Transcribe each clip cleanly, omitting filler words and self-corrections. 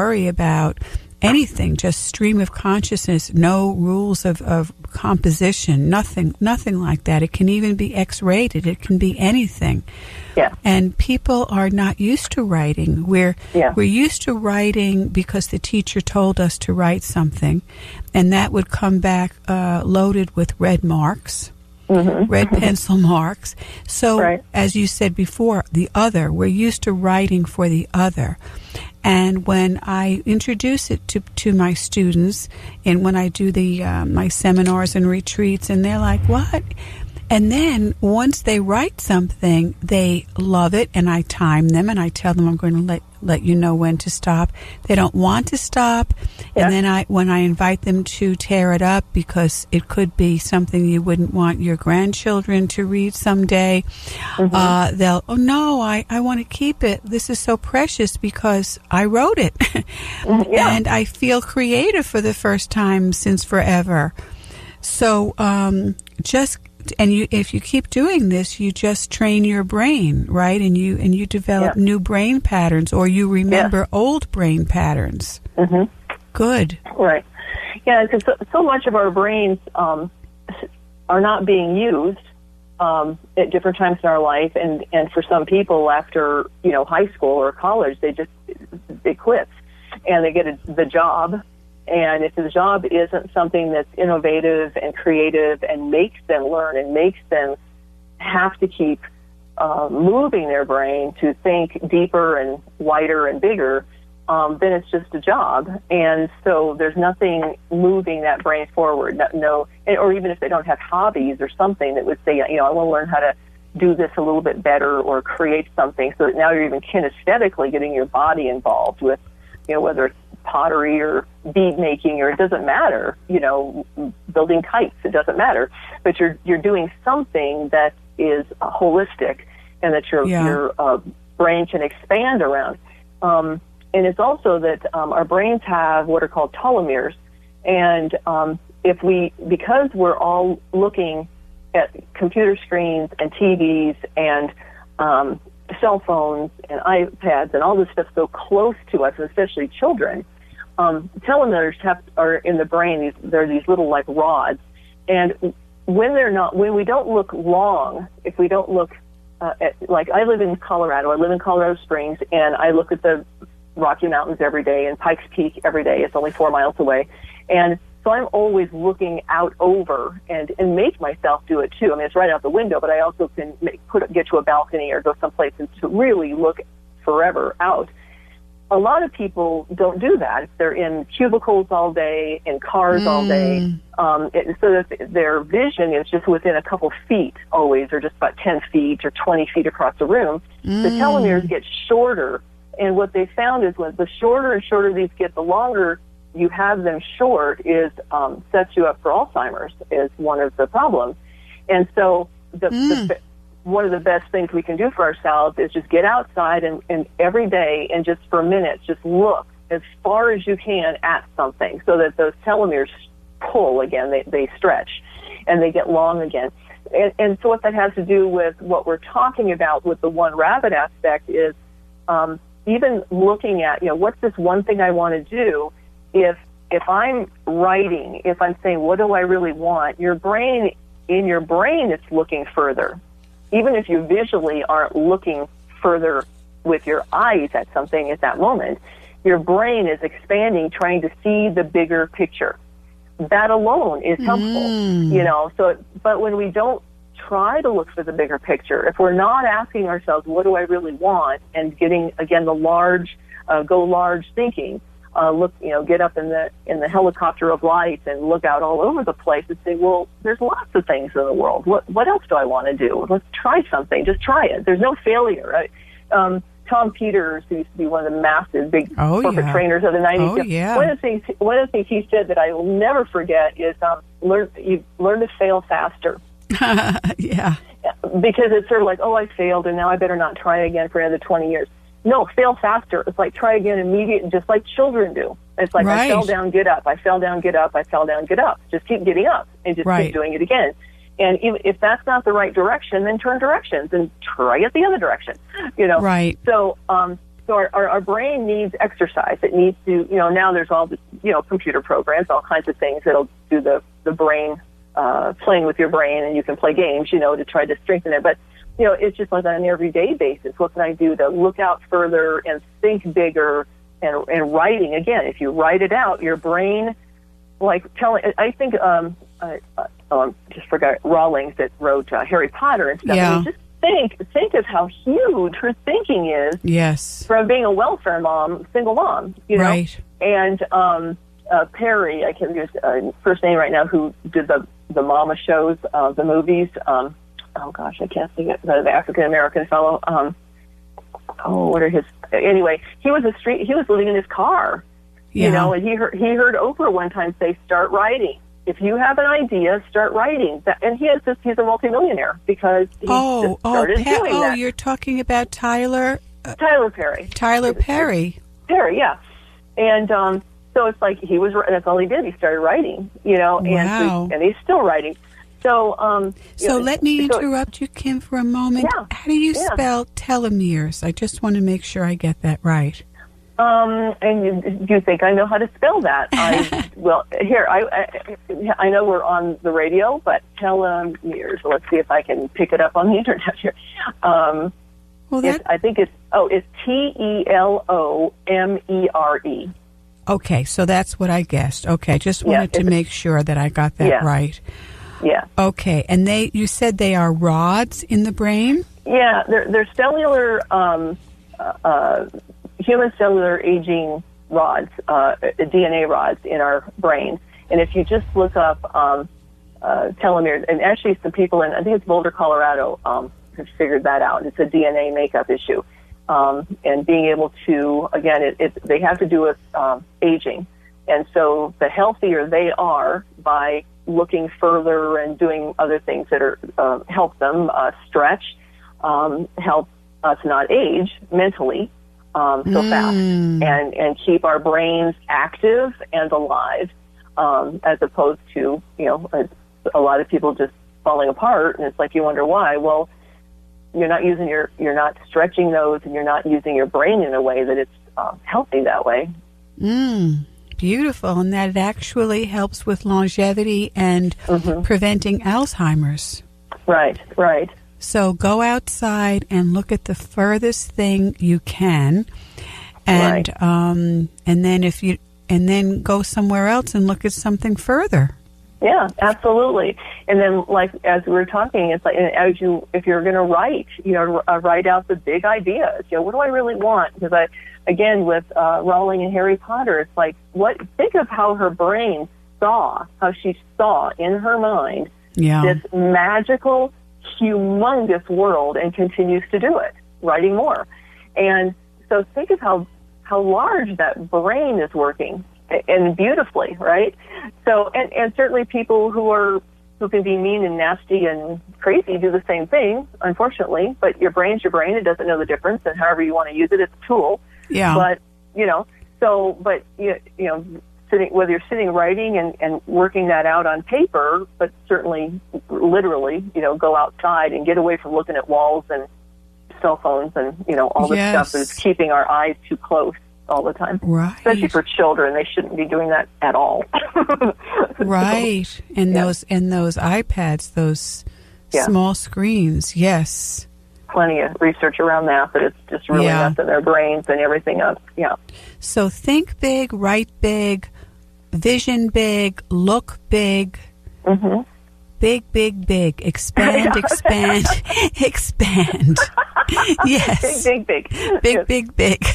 worry about anything, just stream of consciousness, no rules of composition, nothing like that. It can even be X-rated. It can be anything. Yeah. And people are not used to writing. We're used to writing because the teacher told us to write something, and that would come back loaded with red marks. Red pencil marks. So, as you said before, the other, we're used to writing for the other. And when I introduce it to my students, and when I do the my seminars and retreats, and they're like, what? And then once they write something, they love it, and I time them, and I tell them I'm going to let you know when to stop. They don't want to stop, and then when I invite them to tear it up, because it could be something you wouldn't want your grandchildren to read someday, they'll, oh no, I want to keep it. This is so precious because I wrote it, and I feel creative for the first time since forever. So if you keep doing this, you just train your brain, right? And you develop new brain patterns, or you remember old brain patterns. Good. Right. Yeah, because so much of our brains are not being used at different times in our life, and for some people after high school or college, they quit and they get the job. And if the job isn't something that's innovative and creative and makes them learn and makes them have to keep moving their brain to think deeper and wider and bigger, then it's just a job. And so there's nothing moving that brain forward. Or even if they don't have hobbies or something that would say, I want to learn how to do this a little bit better or create something, so that now you're even kinesthetically getting your body involved with, whether it's pottery or bead making, or it doesn't matter, building kites, it doesn't matter, but you're doing something that is holistic and that your brain can expand around. And it's also that our brains have what are called telomeres, and because we're all looking at computer screens and TVs and cell phones and iPads and all this stuff so close to us, especially children, telomeres are in the brain. They're these little like rods, and when we don't look long, if we don't look like I live in Colorado, I live in Colorado Springs, and I look at the Rocky Mountains every day and Pikes Peak every day. It's only 4 miles away, and so I'm always looking out over and make myself do it too. I mean, it's right out the window, but I also can get to a balcony or go someplace and to really look forever out. A lot of people don't do that. They're in cubicles all day, in cars all day, so that their vision is just within a couple feet always, or just about 10 feet or 20 feet across the room. The telomeres get shorter, and what they found is when the shorter and shorter these get, the longer you have them short is sets you up for Alzheimer's is one of the problems. And so one of the best things we can do for ourselves is just get outside and every day and just for minutes just look as far as you can at something so that those telomeres pull again, they stretch and they get long again. And so what that has to do with what we're talking about with the one rabbit aspect is even looking at, what's this one thing I want to do? If I'm writing, if I'm saying, what do I really want? In your brain, it's looking further. Even if you visually aren't looking further with your eyes at something at that moment, your brain is expanding, trying to see the bigger picture. That alone is helpful, but when we don't try to look for the bigger picture, if we're not asking ourselves, what do I really want? And getting, again, the large, go large thinking, get up in the helicopter of light and look out all over the place and say, well, there's lots of things in the world. What else do I want to do? Let's try something. Just try it. There's no failure. Right? Tom Peters, who used to be one of the massive big corporate trainers of the 90s. One of the things he said that I will never forget is learn to fail faster. Yeah. Because it's sort of like, I failed and now I better not try again for another 20 years. No, fail faster. It's like try again immediately, just like children do. It's like I fell down, get up. I fell down, get up. I fell down, get up. Just keep getting up and just keep doing it again. And if that's not the right direction, then turn directions and try it the other direction. Right. So So our brain needs exercise. It needs to, now there's all the, computer programs, all kinds of things that'll do the brain, playing with your brain, and you can play games, to try to strengthen it. But, it's just like on an everyday basis. What can I do to look out further and think bigger? And writing, again, if you write it out, your brain, I think, I just forgot Rawlings that wrote Harry Potter and stuff. Yeah. I mean, just think of how huge her thinking is. Yes. From being a welfare mom, single mom, Right. And Perry, I can't use first name right now, who did the mama shows, the movies. Oh gosh, I can't think of the African American fellow. What are his? Anyway, he was living in his car, and he heard Oprah one time say, "Start writing. If you have an idea, start writing." And he's a multimillionaire because he started doing that. Oh, you're talking about Tyler Perry. Tyler Perry. Perry, yeah. And so it's like that's all he did. He started writing, Wow. and he's still writing. So, let me interrupt you, Kim, for a moment. Yeah. How do you spell telomeres? I just want to make sure I get that right. And you think I know how to spell that? I know we're on the radio, but telomeres. Let's see if I can pick it up on the internet here. I think it's TELOMERE. Okay, so that's what I guessed. Okay, just wanted to make sure that I got that right. Yeah. Okay, and you said they are rods in the brain? Yeah, they're cellular, human cellular aging rods, DNA rods in our brain. And if you just look up telomeres, and actually some people I think it's Boulder, Colorado, have figured that out. It's a DNA makeup issue. And being able to, again, they have to do with aging. And so the healthier they are by looking further and doing other things that are help them stretch, help us not age mentally so fast, and keep our brains active and alive, as opposed to a lot of people just falling apart. And it's like you wonder why. Well, you're not stretching those, and you're not using your brain in a way that it's healthy that way. Beautiful, and that it actually helps with longevity and preventing Alzheimer's. Right. So go outside and look at the furthest thing you can, and then go somewhere else and look at something further. Yeah, absolutely. And then, like as we were talking, it's like if you're going to write, write out the big ideas. What do I really want? Because again, with Rowling and Harry Potter, it's like think of how her brain how she saw in her mind this magical, humongous world, and continues to do it, writing more. And so think of how large that brain is working, and beautifully, right? So, and certainly people who can be mean and nasty and crazy do the same thing, unfortunately. But your brain's your brain; it doesn't know the difference, and however you want to use it, it's a tool. Yeah. But whether you're sitting writing and working that out on paper, but certainly literally, go outside and get away from looking at walls and cell phones and all this stuff that's keeping our eyes too close all the time. Right. Especially for children, they shouldn't be doing that at all. Right. And those iPads, those small screens. Yes. Plenty of research around that it's just really messing their brains and everything up. Yeah. So think big, write big, vision big, look big. Mm-hmm. Big, big, big. Expand, expand, expand. Yes. Big, big, big. Big, big, big.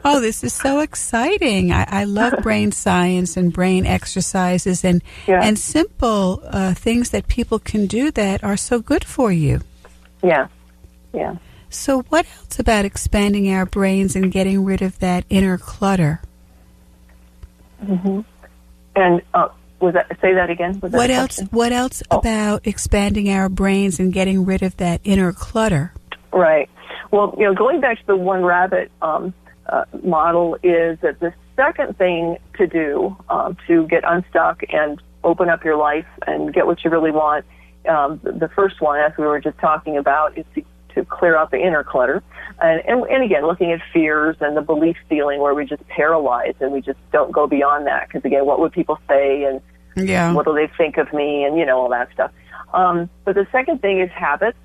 Oh, this is so exciting. I love brain science and brain exercises and simple things that people can do that are so good for you. Yeah. Yeah. So what else about expanding our brains and getting rid of that inner clutter? Mm-hmm. And say that again? What else about expanding our brains and getting rid of that inner clutter? Right. Well, going back to the one rabbit model is that the second thing to do to get unstuck and open up your life and get what you really want, the first one, as we were just talking about, is to to clear out the inner clutter. And again, looking at fears and the belief ceiling where we just paralyze and we just don't go beyond that. Because again, what would people say and what do they think of me and, all that stuff. But the second thing is habits,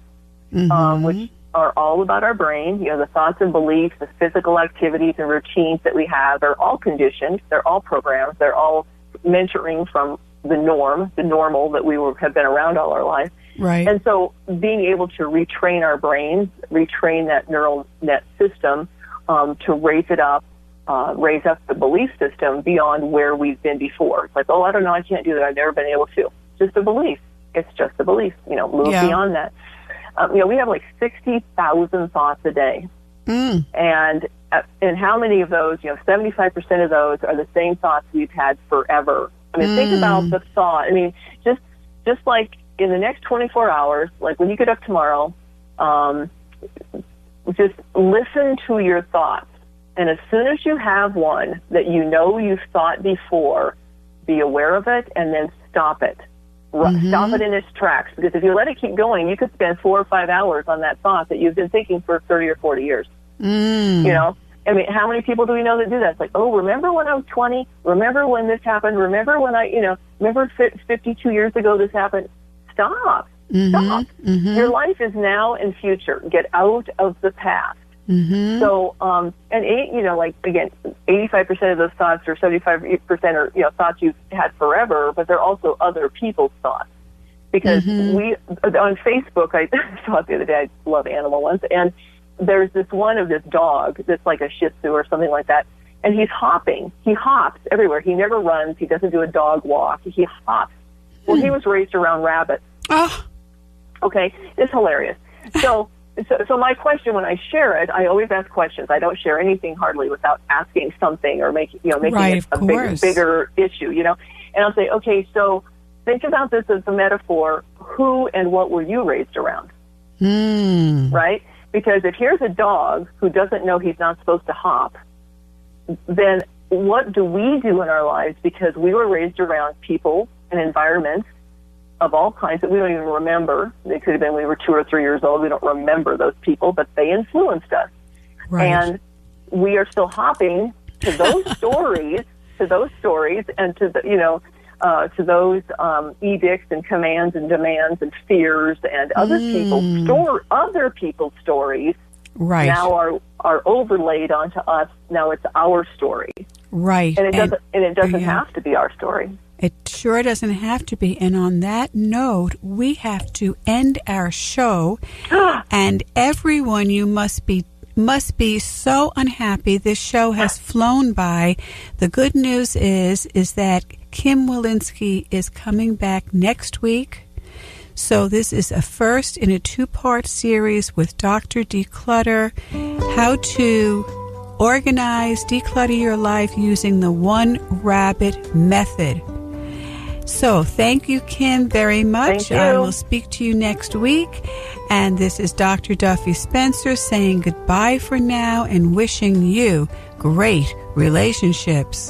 which are all about our brain. The thoughts and beliefs, the physical activities and routines that we have are all conditioned. They're all programs. They're all mentoring from the normal that we have been around all our life. Right. And so being able to retrain our brains, retrain that neural net system to raise up the belief system beyond where we've been before. It's like, oh, I don't know, I can't do that. I've never been able to. Just a belief. It's just a belief. Move beyond that. We have like 60,000 thoughts a day. And how many of those, 75% of those are the same thoughts we've had forever. I mean, think about the thought. I mean, just like in the next 24 hours, like when you get up tomorrow, just listen to your thoughts. And as soon as you have one that you've thought before, be aware of it and then stop it. Stop it in its tracks. Because if you let it keep going, you could spend 4 or 5 hours on that thought that you've been thinking for 30 or 40 years. I mean, how many people do we know that do that? It's like, oh, remember when I was 20? Remember when this happened? Remember when remember 52 years ago this happened? Stop. Stop. Your life is now and future. Get out of the past. So, again, 85% of those thoughts or 75% are, thoughts you've had forever, but they're also other people's thoughts. Because on Facebook, I saw it the other day, I love animal ones, and there's this one of this dog that's like a Shih Tzu or something like that, and he's hopping. He hops everywhere. He never runs. He doesn't do a dog walk. He hops. Well, he was raised around rabbits. Oh. Okay, it's hilarious. So my question when I share it, I always ask questions. I don't share anything hardly without asking something or making it a bigger issue, And I'll say, okay, so think about this as a metaphor. Who and what were you raised around? Right? Because if here's a dog who doesn't know he's not supposed to hop, then what do we do in our lives because we were raised around people and environments of all kinds that we don't even remember. They could have been we were 2 or 3 years old. We don't remember those people, but they influenced us. Right. And we are still hopping to those stories, and to the, to those edicts and commands and demands and fears and other people's stories. Right. Now are overlaid onto us. Now it's our story. Right. And it doesn't have to be our story. It sure doesn't have to be. And on that note, we have to end our show. And everyone, you must be so unhappy. This show has flown by. The good news is that Kim Walensky is coming back next week. So this is a first in a 2-part series with Dr. Declutter, how to organize, declutter your life using the 1 rabbit method. So thank you, Kim, very much. Thank you. I will speak to you next week. And this is Dr. Duffy Spencer saying goodbye for now and wishing you great relationships.